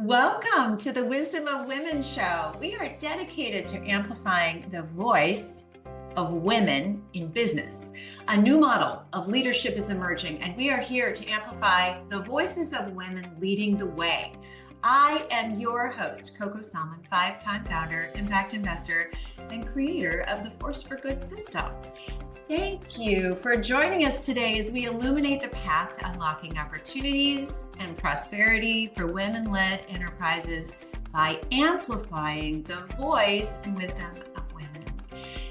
Welcome to the Wisdom of Women show. We are dedicated to amplifying the voice of women in business. A new model of leadership is emerging, and we are here to amplify the voices of women leading the way. I am your host, Coco Salmon, five-time founder, impact investor, and creator of the Force for Good system. Thank you for joining us today as we illuminate the path to unlocking opportunities and prosperity for women-led enterprises by amplifying the voice and wisdom of women.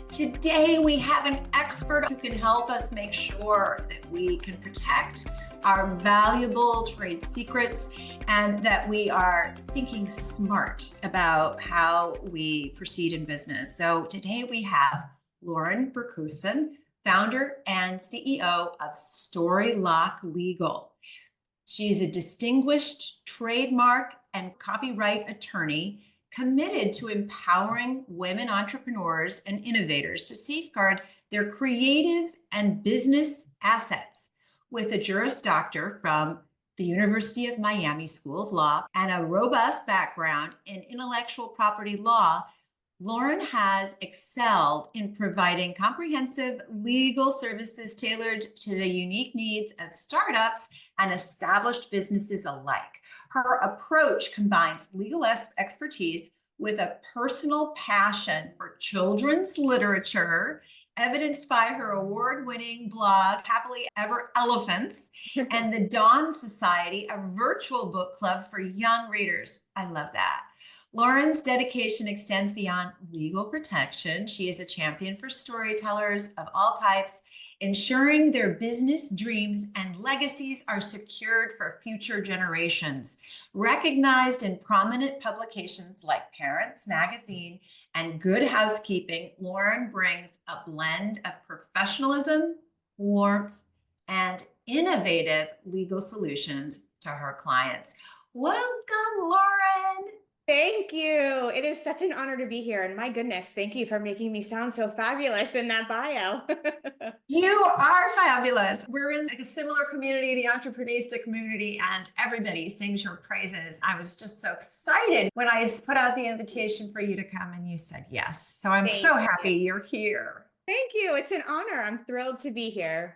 Today, we have an expert who can help us make sure that we can protect our valuable trade secrets and that we are thinking smart about how we proceed in business. So today we have Lauren Bercuson, founder and CEO of StoryLock Legal. She's a distinguished trademark and copyright attorney committed to empowering women entrepreneurs and innovators to safeguard their creative and business assets. With a Juris Doctor from the University of Miami School of Law and a robust background in intellectual property law, Lauren has excelled in providing comprehensive legal services tailored to the unique needs of startups and established businesses alike. Her approach combines legal expertise with a personal passion for children's literature, evidenced by her award-winning blog, Happily Ever Elephants, and the Dawn Society, a virtual book club for young readers. I love that. Lauren's dedication extends beyond legal protection. She is a champion for storytellers of all types, ensuring their business dreams and legacies are secured for future generations. Recognized in prominent publications like Parents Magazine and Good Housekeeping, Lauren brings a blend of professionalism, warmth, and innovative legal solutions to her clients. Welcome, Lauren. Thank you. It is such an honor to be here. And my goodness, thank you for making me sound so fabulous in that bio. You are fabulous. We're in a similar community, the entrepreneurista community, and everybody sings your praises. I was just so excited when I put out the invitation for you to come and you said yes. So I'm so happy you're here. Thank you. It's an honor. I'm thrilled to be here.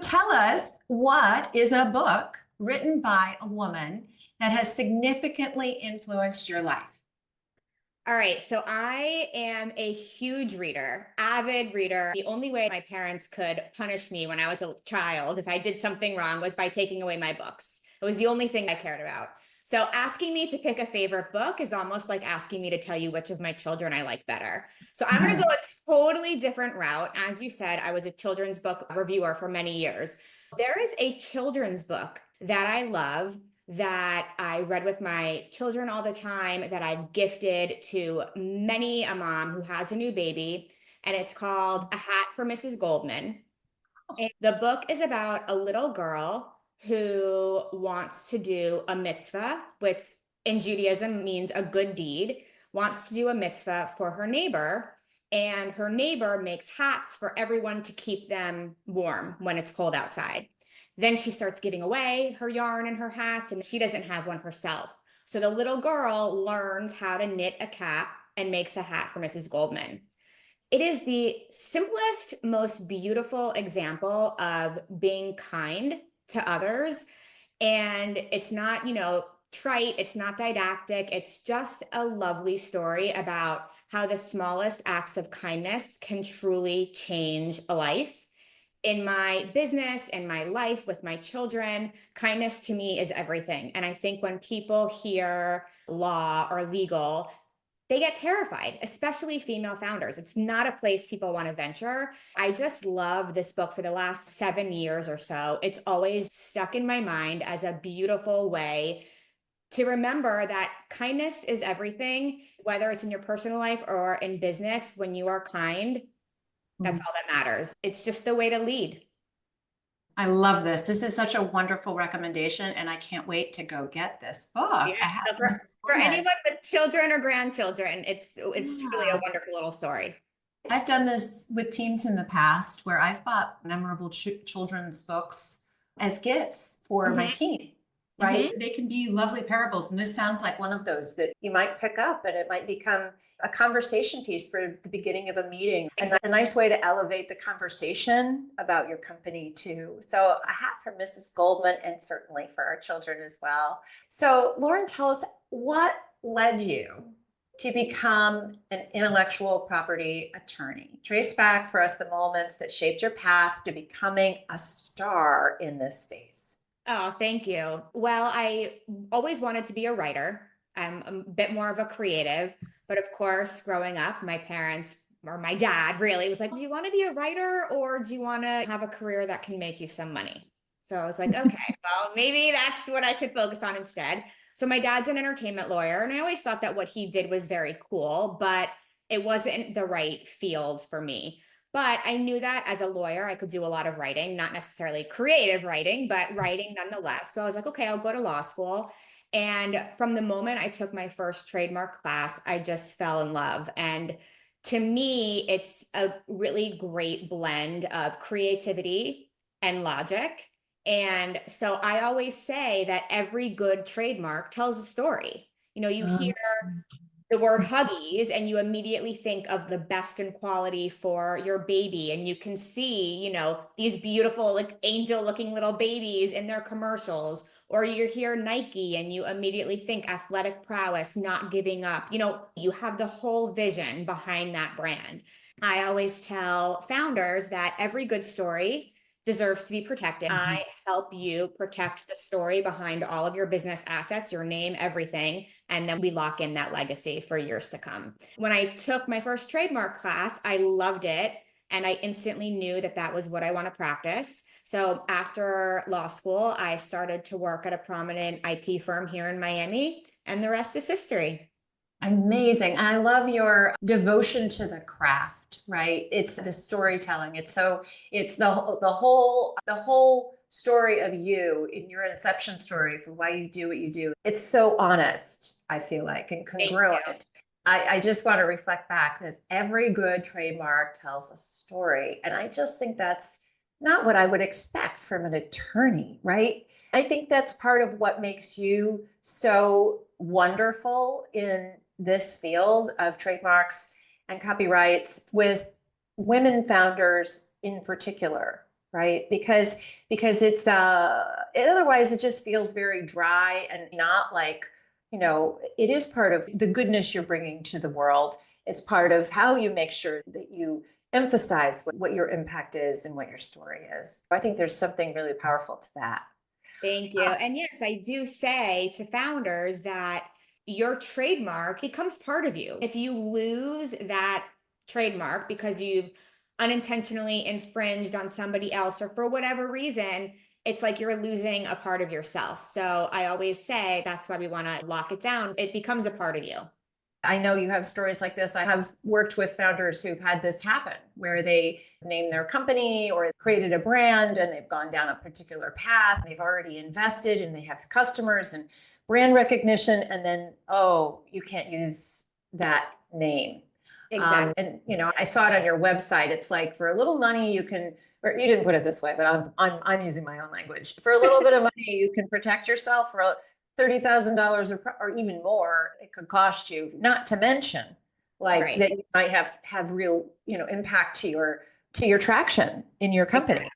Tell us, what is a book written by a woman that has significantly influenced your life? All right. So I am a huge reader, avid reader. The only way my parents could punish me when I was a child, if I did something wrong, was by taking away my books. It was the only thing I cared about. So asking me to pick a favorite book is almost like asking me to tell you which of my children I like better. So I'm going to go a totally different route. As you said, I was a children's book reviewer for many years. There is a children's book that I love that I read with my children all the time, that I've gifted to many a mom who has a new baby, and it's called A Hat for Mrs. Goldman. And the book is about a little girl who wants to do a mitzvah, which in Judaism means a good deed, wants to do a mitzvah for her neighbor, and her neighbor makes hats for everyone to keep them warm when it's cold outside. Then she starts giving away her yarn and her hats, and she doesn't have one herself. So the little girl learns how to knit a cap and makes a hat for Mrs. Goldman. It is the simplest, most beautiful example of being kind to others. And it's not, trite, it's not didactic. It's just a lovely story about how the smallest acts of kindness can truly change a life. In my business, in my life with my children, kindness to me is everything. And I think when people hear law or legal, they get terrified, especially female founders. It's not a place people want to venture. I just love this book for the last 7 years or so. It's always stuck in my mind as a beautiful way to remember that kindness is everything, whether it's in your personal life or in business. When you are kind, that's all that matters. It's just the way to lead. I love this. This is such a wonderful recommendation, and I can't wait to go get this book. Yeah, for anyone with children or grandchildren, it's truly a wonderful little story. I've done this with teams in the past where I've bought memorable children's books as gifts for my team. right? They can be lovely parables. And this sounds like one of those that you might pick up and it might become a conversation piece for the beginning of a meeting and a nice way to elevate the conversation about your company too. So a hat for Mrs. Goldman and certainly for our children as well. So Lauren, tell us what led you to become an intellectual property attorney. Trace back for us the moments that shaped your path to becoming a star in this space. Oh, thank you. Well, I always wanted to be a writer. I'm a bit more of a creative, but of course, growing up, my parents or my dad really was like, do you want to be a writer or do you want to have a career that can make you some money? So I was like, okay, well, maybe that's what I should focus on instead. So my dad's an entertainment lawyer, and I always thought that what he did was very cool, but it wasn't the right field for me. But I knew that as a lawyer, I could do a lot of writing, not necessarily creative writing, but writing nonetheless. So I was like, okay, I'll go to law school. And from the moment I took my first trademark class, I just fell in love. And to me, it's a really great blend of creativity and logic. And so I always say that every good trademark tells a story. You hear the word Huggies and you immediately think of the best in quality for your baby, and you can see these beautiful like angel looking little babies in their commercials, or you hear Nike and you immediately think athletic prowess, not giving up. You have the whole vision behind that brand. I always tell founders that every good story deserves to be protected. I help you protect the story behind all of your business assets, your name, everything. And then we lock in that legacy for years to come. When I took my first trademark class, I loved it. And I instantly knew that that was what I want to practice. So after law school, I started to work at a prominent IP firm here in Miami, and the rest is history. Amazing. I love your devotion to the craft, right? It's the storytelling. It's the whole story of you in your inception story for why you do what you do. It's so honest, I feel like, and congruent. I just want to reflect back because every good trademark tells a story. And I just think that's not what I would expect from an attorney, right? I think that's part of what makes you so wonderful in this field of trademarks and copyrights with women founders in particular, right? Because it's otherwise it just feels very dry and not like, it is part of the goodness you're bringing to the world. It's part of how you make sure that you emphasize what your impact is and what your story is. I think there's something really powerful to that. Thank you. And yes, I do say to founders that your trademark becomes part of you. If you lose that trademark because you've unintentionally infringed on somebody else or for whatever reason, it's like you're losing a part of yourself. So I always say that's why we want to lock it down. It becomes a part of you. I know you have stories like this. I have worked with founders who've had this happen where they named their company or created a brand and they've gone down a particular path. They've already invested and they have customers and brand recognition. And then, oh, you can't use that name. Exactly. And I saw it on your website. It's like for a little money you can, or you didn't put it this way, but I'm using my own language. For a little bit of money, you can protect yourself. For $30,000 or even more, it could cost you, not to mention like that you might have real, impact to your traction in your company. Exactly.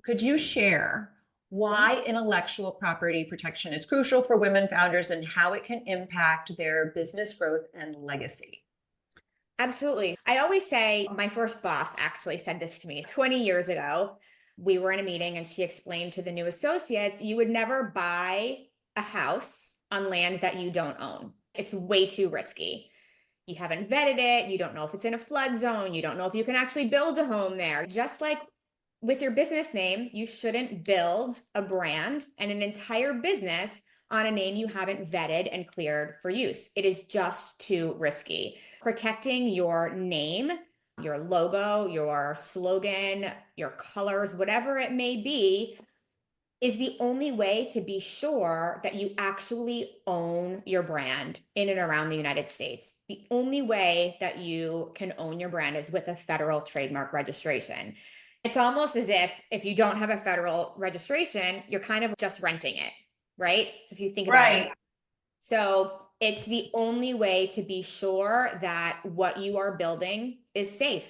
Could you share why intellectual property protection is crucial for women founders and how it can impact their business growth and legacy? Absolutely. I always say my first boss actually said this to me 20 years ago. We were in a meeting and she explained to the new associates, you would never buy a house on land that you don't own. It's way too risky. You haven't vetted it. You don't know if it's in a flood zone. You don't know if you can actually build a home there. Just like with your business name, you shouldn't build a brand and an entire business on a name you haven't vetted and cleared for use. It is just too risky. Protecting your name, your logo, your slogan, your colors, whatever it may be, is the only way to be sure that you actually own your brand in and around the United States. The only way that you can own your brand is with a federal trademark registration. It's almost as if you don't have a federal registration, you're kind of just renting it. right? So if you think about it, Right. so it's the only way to be sure that what you are building is safe.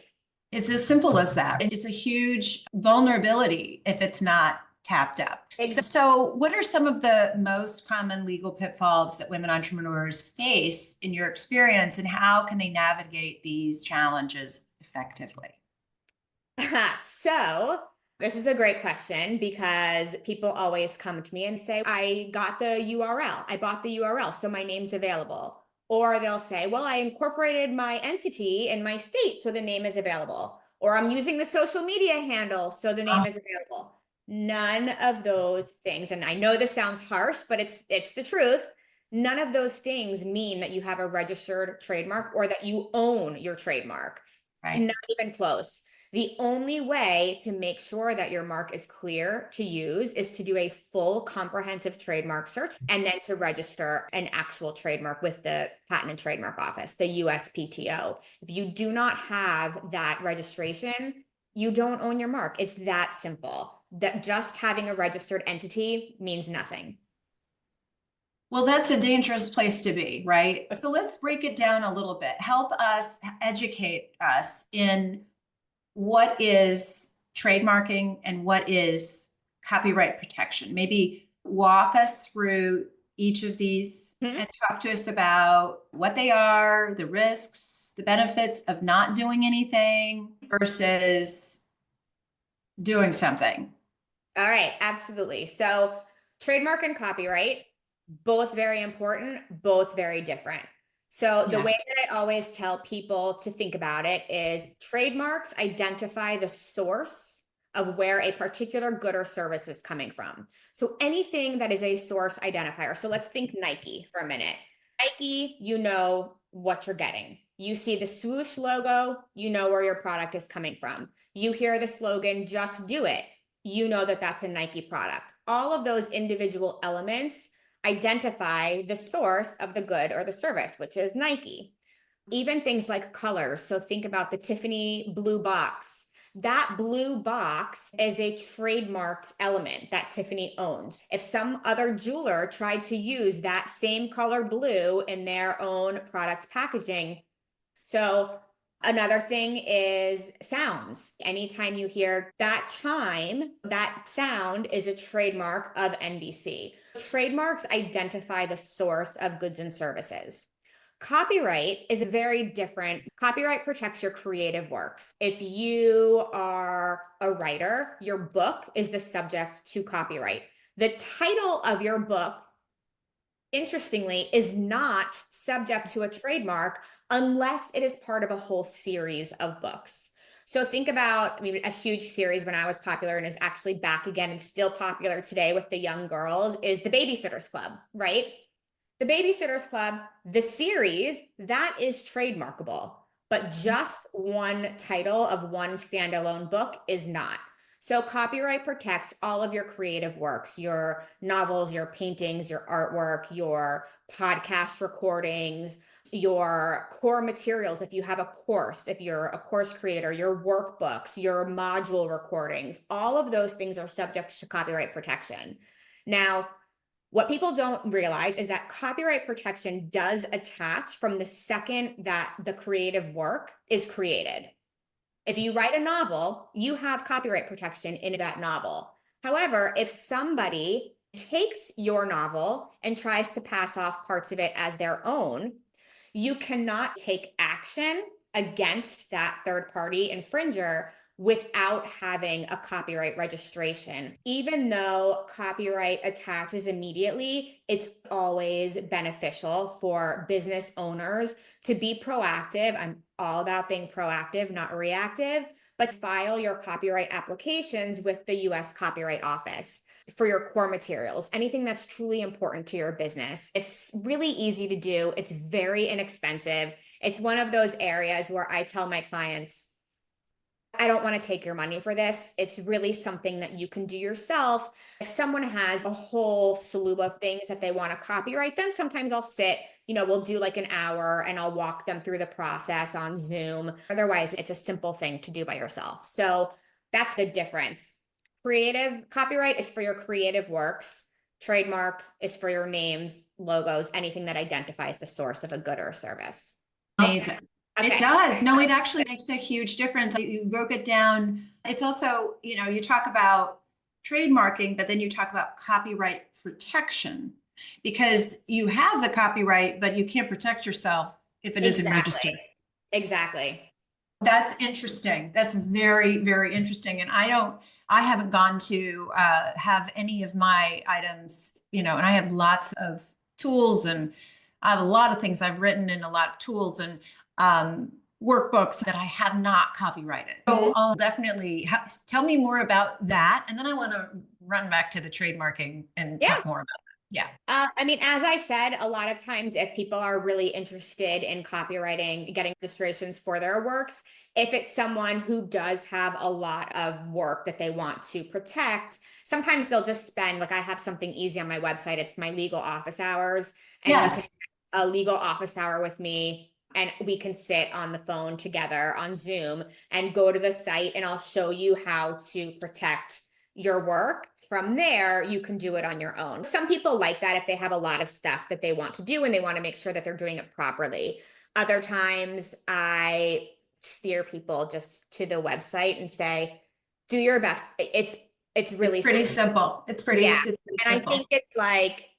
It's as simple as that. And it's a huge vulnerability if it's not tapped up. So, what are some of the most common legal pitfalls that women entrepreneurs face in your experience, and how can they navigate these challenges effectively? So this is a great question because people always come to me and say, I got the URL, I bought the URL, so my name's available. Or they'll say, well, I incorporated my entity in my state, so the name is available. Or I'm using the social media handle, so the name is available. None of those things, and I know this sounds harsh, but it's the truth. None of those things mean that you have a registered trademark or that you own your trademark. Right. Not even close. The only way to make sure that your mark is clear to use is to do a full comprehensive trademark search and then to register an actual trademark with the Patent and Trademark Office, the USPTO. If you do not have that registration, you don't own your mark. It's that simple. That just having a registered entity means nothing. Well, that's a dangerous place to be, right? So let's break it down a little bit. Help us educate us in what is trademarking and what is copyright protection. Maybe walk us through each of these and talk to us about what they are, the risks, the benefits of not doing anything versus doing something. All right, absolutely. So, trademark and copyright, both very important, both very different. So, the Yes. way that I always tell people to think about it is trademarks identify the source of where a particular good or service is coming from. So, anything that is a source identifier. So, let's think Nike for a minute. Nike, you know what you're getting. You see the swoosh logo, you know where your product is coming from. You hear the slogan, just do it, you know that that's a Nike product. All of those individual elements identify the source of the good or the service, which is Nike. Even things like colors. So think about the Tiffany blue box. That blue box is a trademarked element that Tiffany owns. If some other jeweler tried to use that same color blue in their own product packaging, so another thing is sounds. Anytime you hear that chime, that sound is a trademark of NBC. Trademarks identify the source of goods and services. Copyright is very different. Copyright protects your creative works. If you are a writer, your book is the subject to copyright. The title of your book, interestingly, is not subject to a trademark unless it is part of a whole series of books. So think about, I mean, a huge series when I was popular and is actually back again and still popular today with the young girls is The Babysitter's Club, right? The Babysitter's Club, the series, that is trademarkable, but just one title of one standalone book is not. So copyright protects all of your creative works, your novels, your paintings, your artwork, your podcast recordings, your core materials. If you have a course, if you're a course creator, your workbooks, your module recordings, all of those things are subject to copyright protection. Now, what people don't realize is that copyright protection does attach from the second that the creative work is created. If you write a novel, you have copyright protection in that novel. However, if somebody takes your novel and tries to pass off parts of it as their own, you cannot take action against that third-party infringer without having a copyright registration. Even though copyright attaches immediately, it's always beneficial for business owners to be proactive. I'm all about being proactive, not reactive, but file your copyright applications with the US Copyright Office for your core materials, anything that's truly important to your business. It's really easy to do. It's very inexpensive. It's one of those areas where I tell my clients, I don't want to take your money for this. It's really something that you can do yourself. If someone has a whole slew of things that they want to copyright, then sometimes I'll sit, we'll do like an hour and I'll walk them through the process on Zoom. Otherwise, it's a simple thing to do by yourself. So that's the difference. Creative copyright is for your creative works. Trademark is for your names, logos, anything that identifies the source of a good or service. Amazing. Okay. It does. No, it actually makes a huge difference. You broke it down. It's also, you talk about trademarking, but then you talk about copyright protection because you have the copyright, but you can't protect yourself if it isn't registered. Exactly. That's interesting. That's very, very interesting. And I haven't gone to have any of my items, and I have lots of tools and I have a lot of things I've written in a lot of tools and workbooks that I have not copyrighted. So I'll definitely tell me more about that. And then I want to run back to the trademarking and talk more about that. Yeah. I mean, as I said, a lot of times if people are really interested in copywriting, getting registrations for their works, if it's someone who does have a lot of work that they want to protect, sometimes they'll just spend, like I have something easy on my website. It's my legal office hours. And you can a legal office hour with me and we can sit on the phone together on Zoom and go to the site and I'll show you how to protect your work. From there, you can do it on your own. Some people like that if they have a lot of stuff that they want to do and they want to make sure that they're doing it properly. Other times I steer people just to the website and say, do your best. It's really pretty simple. It's pretty, and simple. I think it's like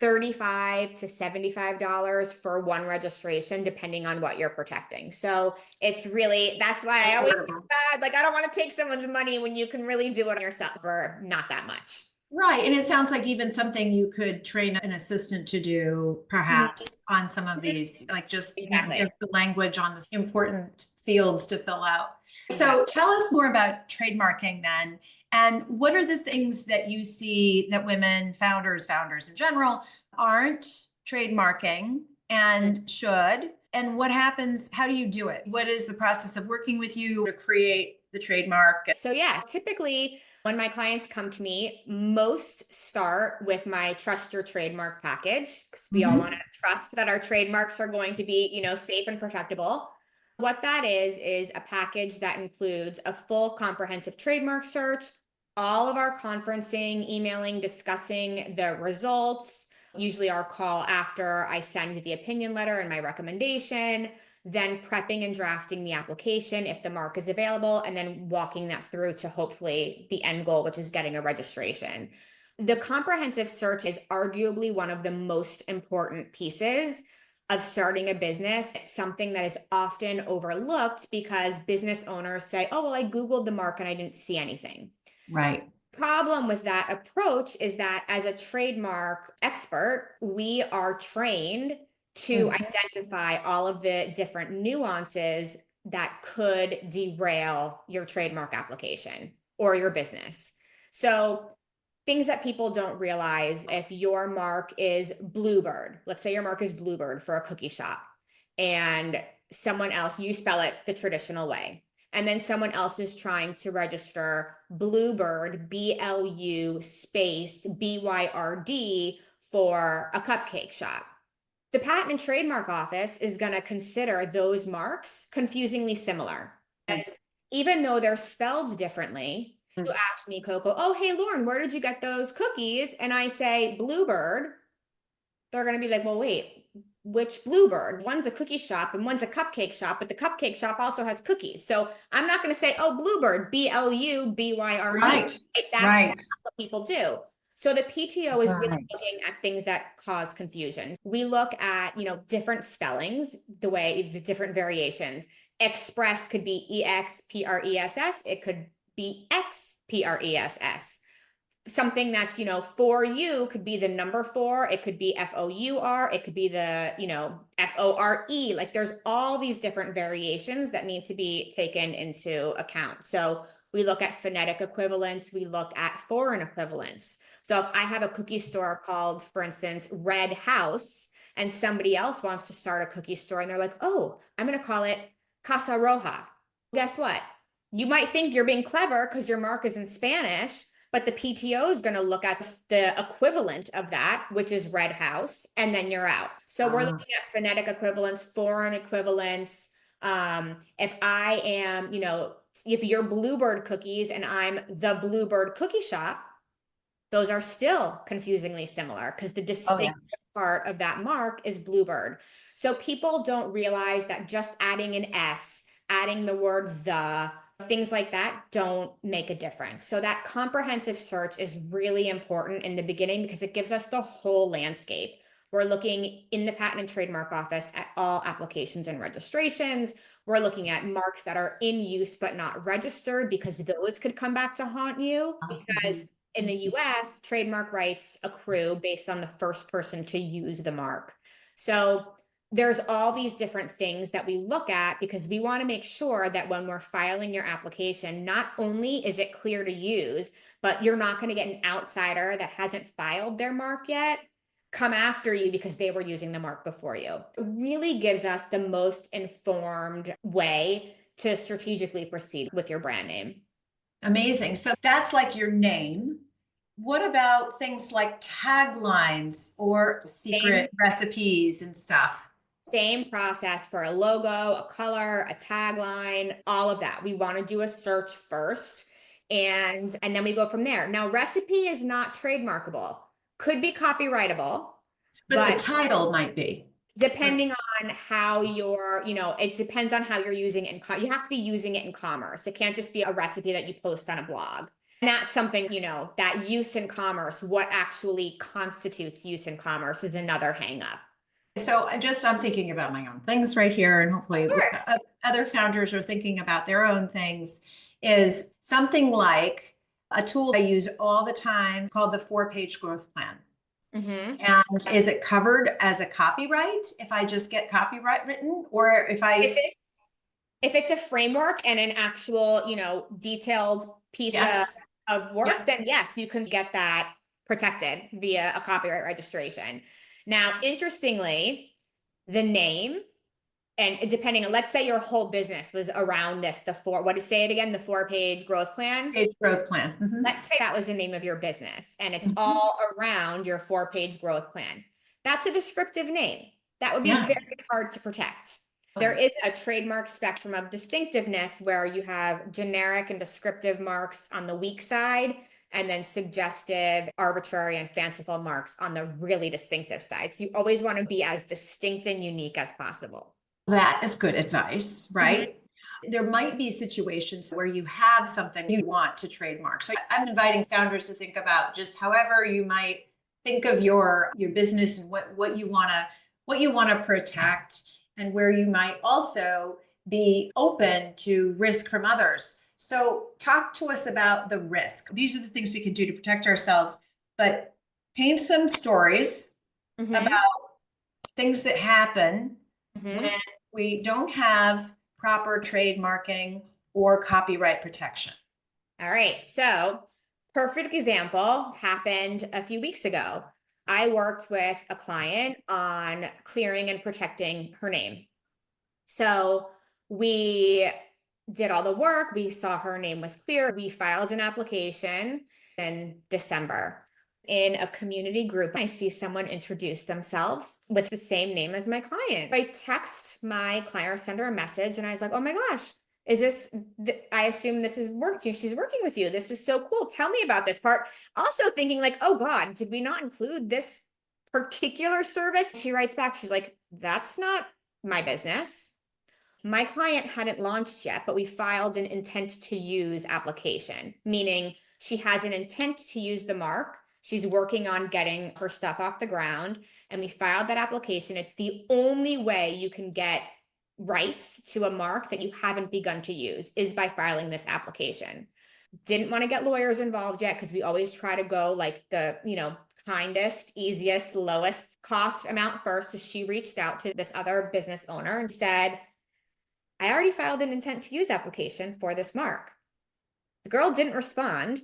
$35 to $75 for one registration, depending on what you're protecting. So it's really, that's why I always feel bad. Like, I don't want to take someone's money when you can really do it yourself for not that much. Right. And it sounds like even something you could train an assistant to do perhaps on some of these, like just give the language on the important fields to fill out. So tell us more about trademarking then. And what are the things that you see that women, founders in general, aren't trademarking and should? And what happens? How do you do it? What is the process of working with you to create the trademark? So typically when my clients come to me, most start with my Trust Your Trademark package because we all want to trust that our trademarks are going to be, safe and protectable. What that is a package that includes a full comprehensive trademark search, all of our conferencing, emailing, discussing the results, usually our call after I send the opinion letter and my recommendation, then prepping and drafting the application if the mark is available, and then walking that through to hopefully the end goal, which is getting a registration. The comprehensive search is arguably one of the most important pieces of starting a business. It's something that is often overlooked because business owners say, oh, well, I Googled the mark and I didn't see anything. Right. Problem with that approach is that as a trademark expert, we are trained to identify all of the different nuances that could derail your trademark application or your business. So things that people don't realize, if your mark is Bluebird, let's say your mark is Bluebird for a cookie shop, and someone else, you spell it the traditional way, and then someone else is trying to register Bluebird, BLU space BYRD for a cupcake shop. The Patent and Trademark Office is going to consider those marks confusingly similar. As even though they're spelled differently, you ask me, Coco, oh, hey, Lauren, where did you get those cookies? And I say Bluebird. They're going to be like, well, wait, which Bluebird? One's a cookie shop and one's a cupcake shop, but the cupcake shop also has cookies. So I'm not going to say, oh, Bluebird, BLUBYRD. That's what people do. So the PTO is really looking at things that cause confusion. We look at, different spellings, the different variations. Express could be EXPRESS. It could be XPRESS. Something that's, for you could be the number 4. It could be FOUR. It could be the, FORE. Like there's all these different variations that need to be taken into account. So we look at phonetic equivalence. We look at foreign equivalence. So if I have a cookie store called, for instance, Red House, and somebody else wants to start a cookie store and they're like, oh, I'm going to call it Casa Roja. Guess what? You might think you're being clever because your mark is in Spanish, but the PTO is going to look at the equivalent of that, which is Red House, and then you're out. So we're looking at phonetic equivalence, foreign equivalence. If I am, if you're Bluebird Cookies and I'm the Bluebird Cookie Shop, those are still confusingly similar because the Oh, yeah. distinct part of that mark is Bluebird. So people don't realize that just adding an S, adding the word the, things like that don't make a difference. So that comprehensive search is really important in the beginning because it gives us the whole landscape. We're looking in the Patent and Trademark Office at all applications and registrations. We're looking at marks that are in use but not registered because those could come back to haunt you because in the US, trademark rights accrue based on the first person to use the mark. So there's all these different things that we look at because we want to make sure that when we're filing your application, not only is it clear to use, but you're not going to get an outsider that hasn't filed their mark yet come after you because they were using the mark before you. It really gives us the most informed way to strategically proceed with your brand name. Amazing. So that's like your name. What about things like taglines or Same, secret recipes and stuff? same process for a logo, a color, a tagline, all of that. We want to do a search first and then we go from there. Now, recipe is not trademarkable. Could be copyrightable, But the but title might be. depending on how you're, it depends on how you're using it. You have to be using it in commerce. It can't just be a recipe that you post on a blog. And that's something, that use in commerce, what actually constitutes use in commerce is another hang up. So I'm thinking about my own things right here, and hopefully Of course. other founders are thinking about their own things. Is something like a tool I use all the time called the 4-page growth plan. Mm-hmm. And is it covered as a copyright if I just get copyright written, or If it's a framework and an actual, detailed piece yes, of work, yes. then yes, you can get that protected via a copyright registration. Now, interestingly, the name, and depending on, let's say your whole business was around this, what to say it again, the 4-page growth plan. Page growth plan. Mm-hmm. Let's say that was the name of your business and it's Mm-hmm. all around your 4-page growth plan. That's a descriptive name. That would be Yeah. very hard to protect. There is a trademark spectrum of distinctiveness where you have generic and descriptive marks on the weak side, and then suggestive, arbitrary, and fanciful marks on the really distinctive side. So you always want to be as distinct and unique as possible. That is good advice, right? Mm-hmm. There might be situations where you have something you want to trademark. So I'm inviting founders to think about just however you might think of your business and what you want to protect, and where you might also be open to risk from others. So talk to us about the risk. These are the things we can do to protect ourselves, but paint some stories about things that happen when we don't have proper trademarking or copyright protection. All right. So perfect example happened a few weeks ago. I worked with a client on clearing and protecting her name. So we did all the work. We saw her name was clear. We filed an application in December. In a community group, I see someone introduce themselves with the same name as my client. I text my client or send her a message and I was like, oh my gosh, I assume this is working. She's working with you. This is so cool. Tell me about this part. Also thinking like, oh God, did we not include this particular service? She writes back, she's like, that's not my business. My client hadn't launched yet, but we filed an intent to use application, meaning she has an intent to use the mark. She's working on getting her stuff off the ground, and we filed that application. It's the only way you can get rights to a mark that you haven't begun to use is by filing this application. Didn't want to get lawyers involved yet because we always try to go like the, kindest, easiest, lowest cost amount first. So she reached out to this other business owner and said, I already filed an intent to use application for this mark. The girl didn't respond,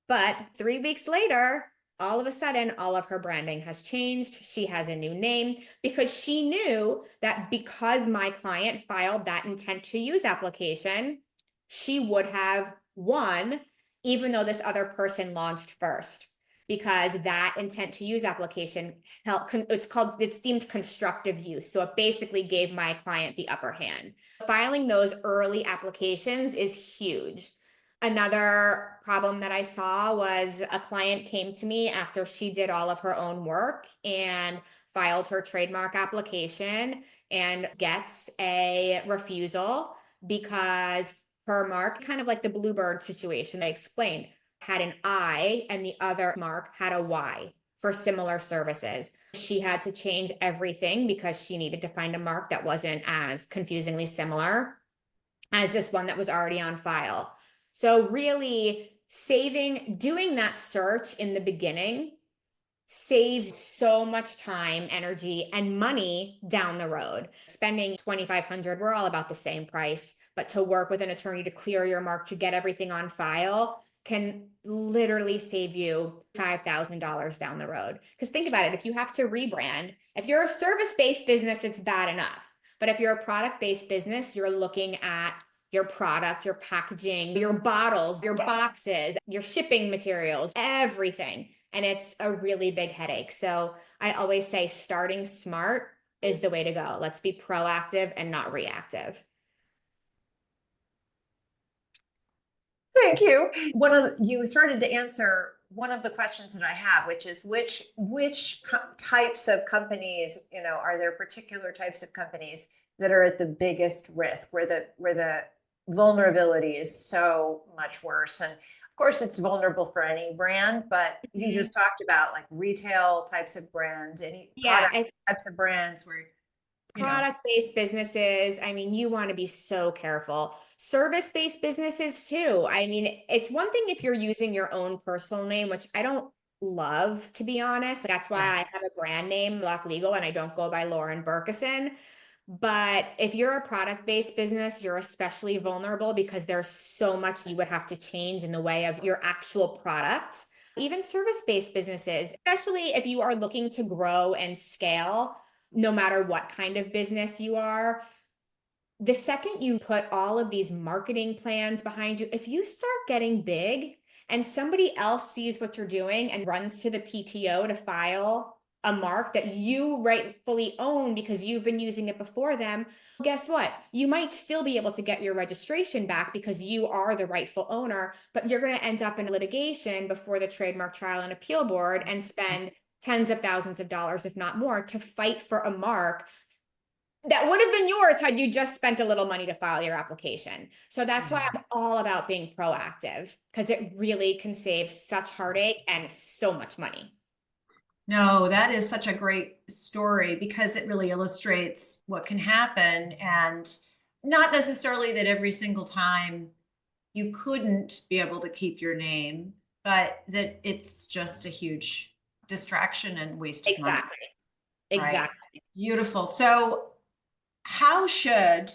but 3 weeks later, all of a sudden, all of her branding has changed. She has a new name because she knew that because my client filed that intent to use application, she would have won, even though this other person launched first, because that intent to use application it's deemed constructive use. So it basically gave my client the upper hand. Filing those early applications is huge. Another problem that I saw was a client came to me after she did all of her own work and filed her trademark application and gets a refusal because her mark, kind of like the Bluebird situation I explained, had an I and the other mark had a Y for similar services. She had to change everything because she needed to find a mark that wasn't as confusingly similar as this one that was already on file. So really doing that search in the beginning saves so much time, energy, and money down the road. Spending $2,500, we're all about the same price, but to work with an attorney to clear your mark, to get everything on file, can literally save you $5,000 down the road. Because think about it, if you have to rebrand, if you're a service-based business, it's bad enough. But if you're a product-based business, you're looking at your product, your packaging, your bottles, your boxes, your shipping materials, everything. And it's a really big headache. So I always say starting smart is the way to go. Let's be proactive and not reactive. Thank you. You started to answer one of the questions that I have, which is which types of companies, are there particular types of companies that are at the biggest risk, where the vulnerability is so much worse? And of course, it's vulnerable for any brand, but you just talked about like retail types of brands, any product types of brands where product-based businesses, I mean, you want to be so careful. Service-based businesses too. I mean, it's one thing if you're using your own personal name, which I don't love, to be honest. That's why I have a brand name, Block Legal, and I don't go by Lauren Bercuson. But if you're a product-based business, you're especially vulnerable because there's so much you would have to change in the way of your actual product. Even service-based businesses, especially if you are looking to grow and scale, no matter what kind of business you are, the second you put all of these marketing plans behind you, if you start getting big and somebody else sees what you're doing and runs to the PTO to file a mark that you rightfully own because you've been using it before them, guess what? You might still be able to get your registration back because you are the rightful owner, but you're going to end up in litigation before the Trademark Trial and Appeal Board and spend tens of thousands of dollars, if not more, to fight for a mark that would have been yours had you just spent a little money to file your application. So that's why I'm all about being proactive, because it really can save such heartache and so much money. No, that is such a great story because it really illustrates what can happen, and not necessarily that every single time you couldn't be able to keep your name, but that it's just a huge distraction and waste of money. Exactly. Right? Beautiful. So how should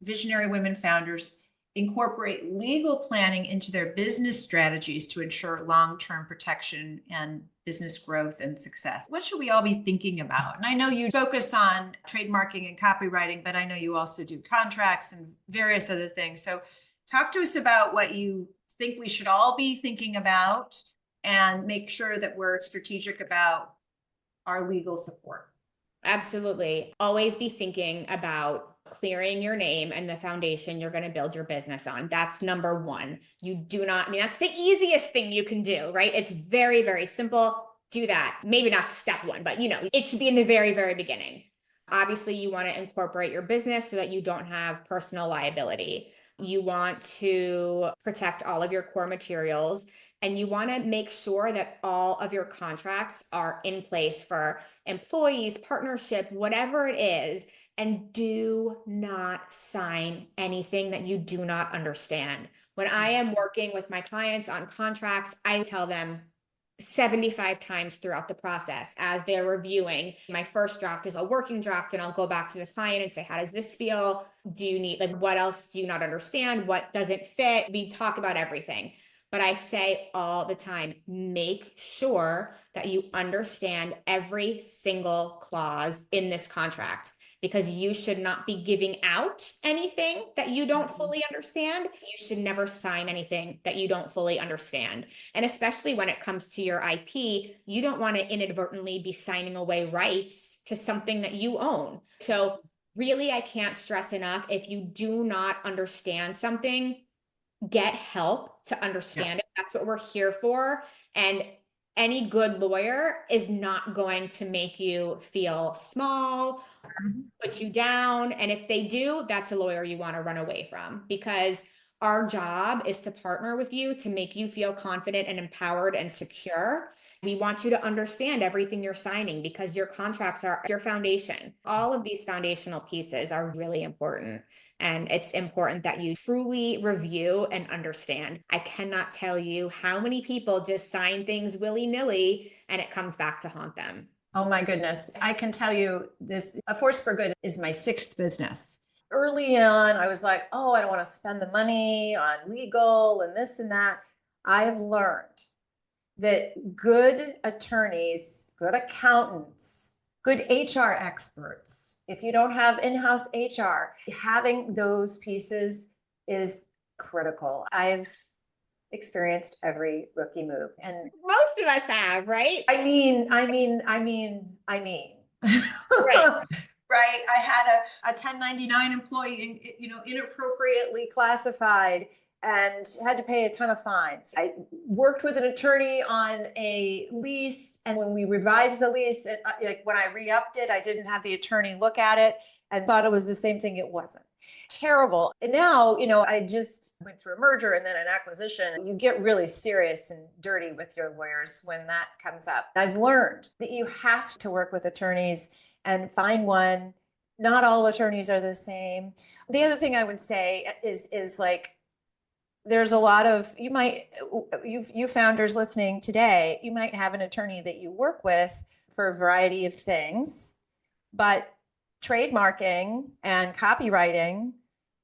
visionary women founders incorporate legal planning into their business strategies to ensure long-term protection and business growth and success? What should we all be thinking about? And I know you focus on trademarking and copywriting, but I know you also do contracts and various other things. So talk to us about what you think we should all be thinking about and make sure that we're strategic about our legal support. Absolutely. Always be thinking about clearing your name and the foundation you're going to build your business on. That's number one. That's the easiest thing you can do, right? It's very, very simple. Do that. Maybe not step one, but it should be in the very, very beginning. Obviously, you want to incorporate your business so that you don't have personal liability. You want to protect all of your core materials, and you want to make sure that all of your contracts are in place for employees, partnership, whatever it is. And do not sign anything that you do not understand. When I am working with my clients on contracts, I tell them 75 times throughout the process as they're reviewing. My first draft is a working draft, and I'll go back to the client and say, how does this feel? Do you need, what else do you not understand? What doesn't fit? We talk about everything. But I say all the time, make sure that you understand every single clause in this contract, because you should not be giving out anything that you don't fully understand. You should never sign anything that you don't fully understand. And especially when it comes to your IP, you don't want to inadvertently be signing away rights to something that you own. So really, I can't stress enough, if you do not understand something, get help to Yeah. understand it. That's what we're here for. And any good lawyer is not going to make you feel small, Mhm. put you down. And if they do, that's a lawyer you want to run away from, because our job is to partner with you to make you feel confident and empowered and secure. We want you to understand everything you're signing because your contracts are your foundation. All of these foundational pieces are really important. And it's important that you truly review and understand. I cannot tell you how many people just sign things willy-nilly and it comes back to haunt them. Oh my goodness. I can tell you this, A Force for Good is my sixth business. Early on, I was like, oh, I don't want to spend the money on legal and this and that. I have learned that good attorneys, good accountants, good HR experts, if you don't have in-house HR, having those pieces is critical. I've experienced every rookie move. And Most of us have, right? I mean. Right. Right. I had a 1099 employee, inappropriately classified and had to pay a ton of fines. I worked with an attorney on a lease, and when we revised the lease, like when I re-upped it, I didn't have the attorney look at it and thought it was the same thing. It wasn't. Terrible. And now, I just went through a merger and then an acquisition. You get really serious and dirty with your lawyers when that comes up. I've learned that you have to work with attorneys and find one. Not all attorneys are the same. The other thing I would say is like, there's a lot of, you founders listening today, you might have an attorney that you work with for a variety of things, but trademarking and copywriting,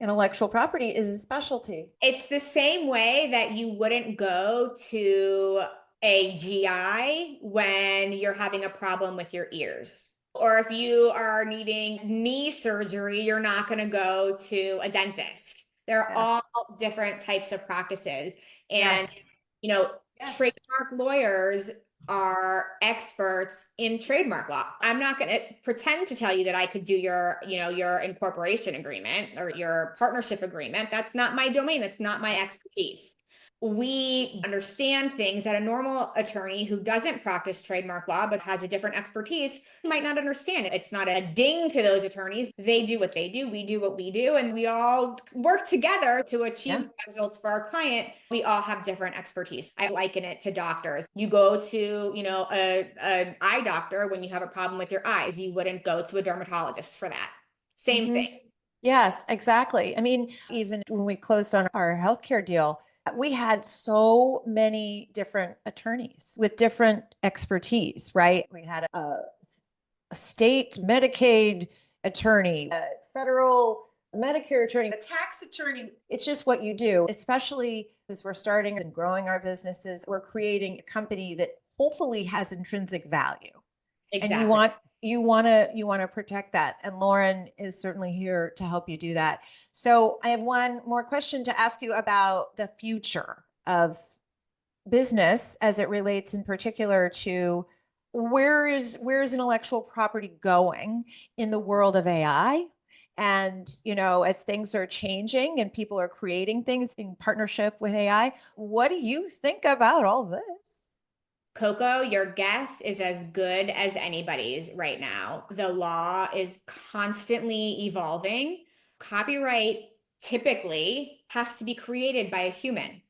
intellectual property is a specialty. It's the same way that you wouldn't go to a GI when you're having a problem with your ears. Or if you are needing knee surgery, you're not going to go to a dentist. They're Yes. all different types of practices. And, Yes. Yes. trademark lawyers are experts in trademark law. I'm not going to pretend to tell you that I could do your incorporation agreement or your partnership agreement. That's not my domain. That's not my expertise. We understand things that a normal attorney who doesn't practice trademark law but has a different expertise might not understand. It's not a ding to those attorneys. They do what they do. We do what we do. And we all work together to achieve results for our client. We all have different expertise. I liken it to doctors. You go to, an eye doctor when you have a problem with your eyes. You wouldn't go to a dermatologist for that. Same thing. Yes, exactly. I mean, even when we closed on our healthcare deal, we had so many different attorneys with different expertise, right? We had a state Medicaid attorney, a federal Medicare attorney, a tax attorney. It's just what you do, especially as we're starting and growing our businesses. We're creating a company that hopefully has intrinsic value. Exactly. And you want to protect that. And Lauren is certainly here to help you do that. So I have one more question to ask you about the future of business as it relates in particular to where is intellectual property going in the world of AI? And, as things are changing and people are creating things in partnership with AI, what do you think about all this? Coco, your guess is as good as anybody's right now. The law is constantly evolving. Copyright typically has to be created by a human.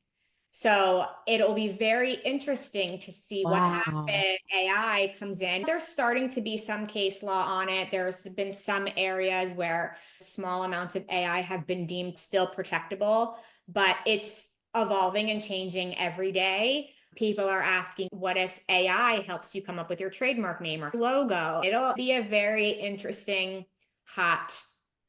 So it'll be very interesting to see what happens. AI comes in. There's starting to be some case law on it. There's been some areas where small amounts of AI have been deemed still protectable, but it's evolving and changing every day. People are asking, what if AI helps you come up with your trademark name or logo? It'll be a very interesting, hot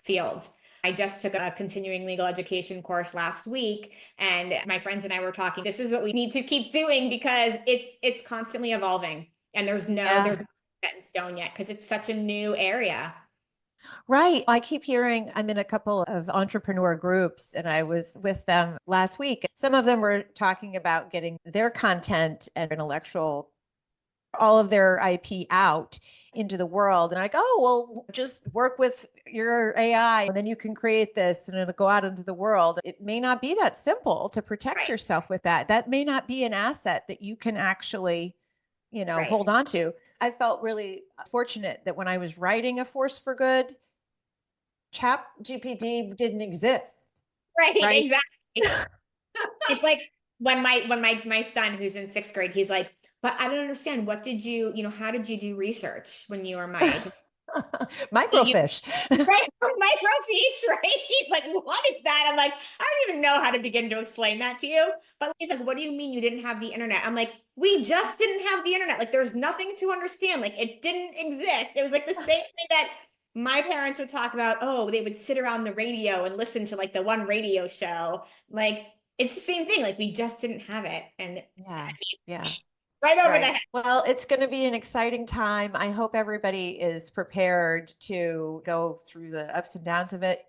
field. I just took a continuing legal education course last week, and my friends and I were talking. This is what we need to keep doing because it's constantly evolving, and there's no set in stone yet because it's such a new area. Right. I keep hearing, I'm in a couple of entrepreneur groups and I was with them last week. Some of them were talking about getting their content and intellectual all of their IP out into the world. And like, oh, well, just work with your AI and then you can create this and it'll go out into the world. It may not be that simple to protect Right. yourself with that. That may not be an asset that you can actually, Right. hold on to. I felt really fortunate that when I was writing A Force for Good, Chat GPT didn't exist, Right. right? Exactly. It's like when my son who's in sixth grade, he's like, but I don't understand. What did how did you do research when you were my age? So you Microfiche. right from microfiche, right? He's like, what is that? I'm like, I don't even know how to begin to explain that to you. But he's like, what do you mean you didn't have the internet? I'm like, we just didn't have the internet. Like, there's nothing to understand. Like, it didn't exist. It was like the same thing that my parents would talk about. Oh, they would sit around the radio and listen to like the one radio show. Like, it's the same thing. Like, we just didn't have it. And Yeah. Yeah. right over the Right. head. Well, it's going to be an exciting time. I hope everybody is prepared to go through the ups and downs of it.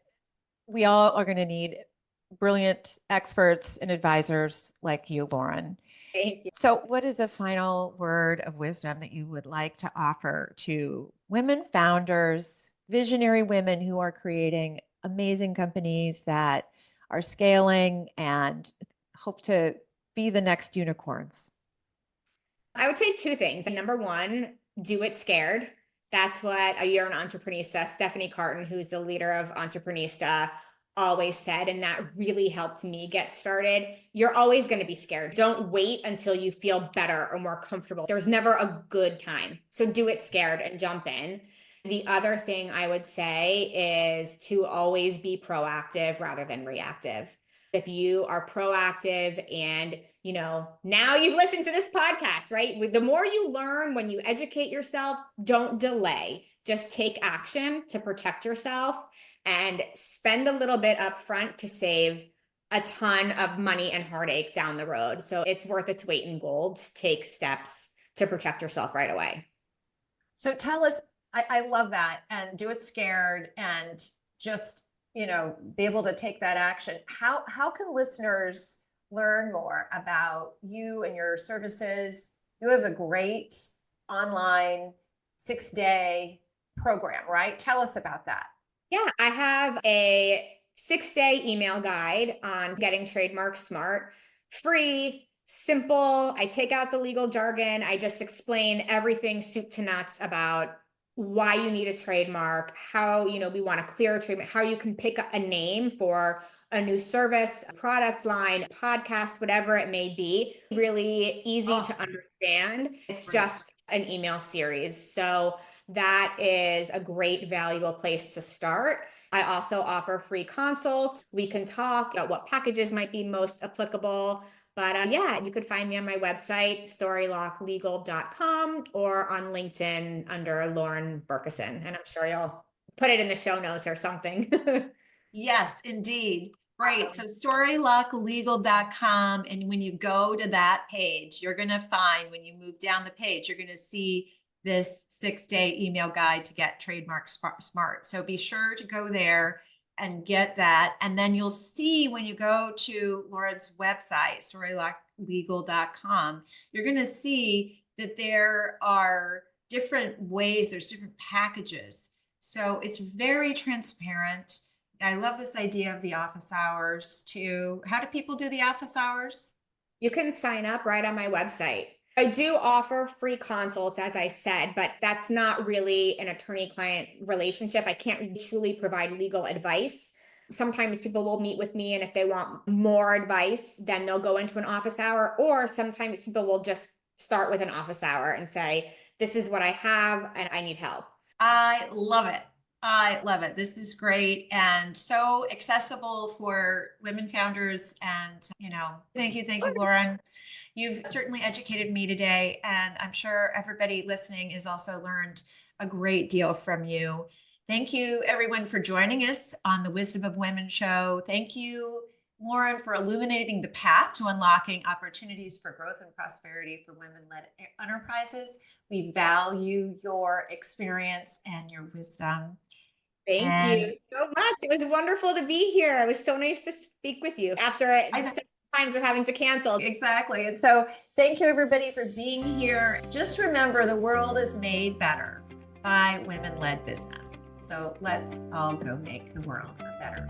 We all are going to need brilliant experts and advisors like you, Lauren. Thank you. So, what is a final word of wisdom that you would like to offer to women founders, visionary women who are creating amazing companies that are scaling and hope to be the next unicorns? I would say two things. Number one, do it scared. That's what a You're an Entreprenista, Stephanie Carton, who's the leader of Entreprenista, always said. And that really helped me get started. You're always going to be scared. Don't wait until you feel better or more comfortable. There's never a good time. So do it scared and jump in. The other thing I would say is to always be proactive rather than reactive. If you are proactive and now you've listened to this podcast, right? The more you learn when you educate yourself, don't delay. Just take action to protect yourself and spend a little bit up front to save a ton of money and heartache down the road. So it's worth its weight in gold to take steps to protect yourself right away. So tell us, I love that, and do it scared and just, be able to take that action. How can listeners learn more about you and your services? You have a great online 6-day program, right? Tell us about that. Yeah, I have a 6-day email guide on getting trademark smart, free, simple. I take out the legal jargon. I just explain everything soup to nuts about why you need a trademark, how, we want to clear a trademark, how you can pick a name for a new service, a product line, podcast, whatever it may be. Really easy to understand. It's just an email series. So that is a great, valuable place to start. I also offer free consults. We can talk about what packages might be most applicable. But yeah, you could find me on my website, storylocklegal.com, or on LinkedIn under Lauren Bercuson. And I'm sure you'll put it in the show notes or something. Yes, indeed. Great. So storylocklegal.com. And when you go to that page, you're going to find, when you move down the page, you're going to see this 6-day email guide to get trademark smart. So be sure to go there and get that. And then you'll see when you go to Lauren's website, storylocklegal.com, you're going to see that there are different ways, there's different packages. So it's very transparent. I love this idea of the office hours too. How do people do the office hours? You can sign up right on my website. I do offer free consults, as I said, but that's not really an attorney-client relationship. I can't truly provide legal advice. Sometimes people will meet with me, and if they want more advice, then they'll go into an office hour, or sometimes people will just start with an office hour and say, this is what I have and I need help. I love it. I love it. This is great and so accessible for women founders. And, thank you, Lauren. You've certainly educated me today, and I'm sure everybody listening has also learned a great deal from you. Thank you, everyone, for joining us on the Wisdom of Women show. Thank you, Lauren, for illuminating the path to unlocking opportunities for growth and prosperity for women-led enterprises. We value your experience and your wisdom. Thank you so much. It was wonderful to be here. It was so nice to speak with you after some times of having to cancel. Exactly. And so thank you everybody for being here. Just remember, the world is made better by women-led business. So let's all go make the world a better